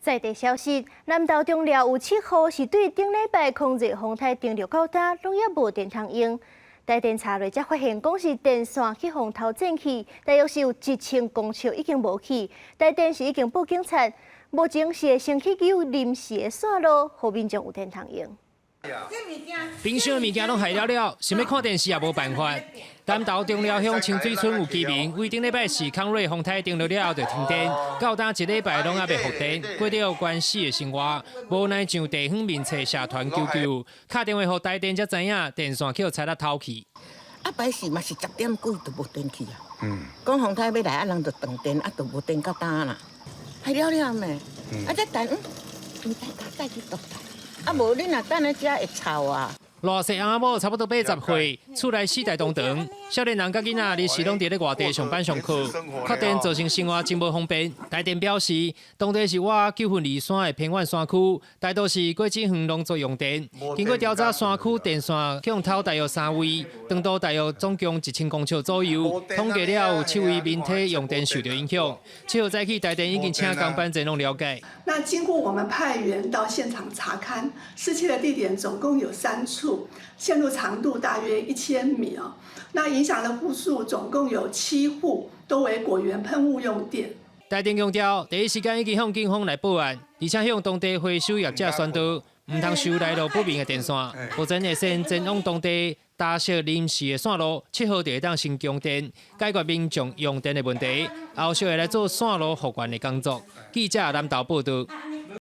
在地消息，南投中寮有7户是对顶礼拜控制风台电路到呾，拢也无电通用。台电查落才发现，讲是电线去风头剪去，大约是有1000公尺已经无去。台电是已经报警察，目前是会先去救临时的线路，互民众有电通用。冰箱的物件拢害了，想要看电视也无办法。南投中寮乡清水村有居民，为顶礼拜四康瑞风台停落了后就停电，到呾1礼拜拢也未复电，过着关系的生活。无奈上地方面找社团求救，打电话予台电才知影电线去拆了偷去。摆时嘛是10点几就无电去啊。讲风台要来，人就断电，就无电到呾啦。害了咩？再等，唔再去倒台。无你若等咧遮会臭啊。偌细阿某差不多80岁，厝内4台东床，少年人甲囡仔日时拢伫咧外地上班上课，缺电造成生活真无方便。台电表示，当地是我9份2线的偏远山区，大多是过境远拢做用电。经过调查，山区电线向头大约3位，长度大约总共1000公尺左右。统计了有7位民体用电受到影响。7号早起，台电已经请工班前拢了解。那经过我们派员到现场查勘，失窃的地点总共有3处，线路长度大约1000米哦。那影响的户数总共有7户，都为果园喷雾用电。台电强调，第一时间已经向警方来报案，而且向当地回收业者宣导，唔通收来路不明的电线，否则会先前往当地搭设临时的线路，7号就会当先供电，解决民众用电的问题。后续会来做线路复原的工作。记者南投报道。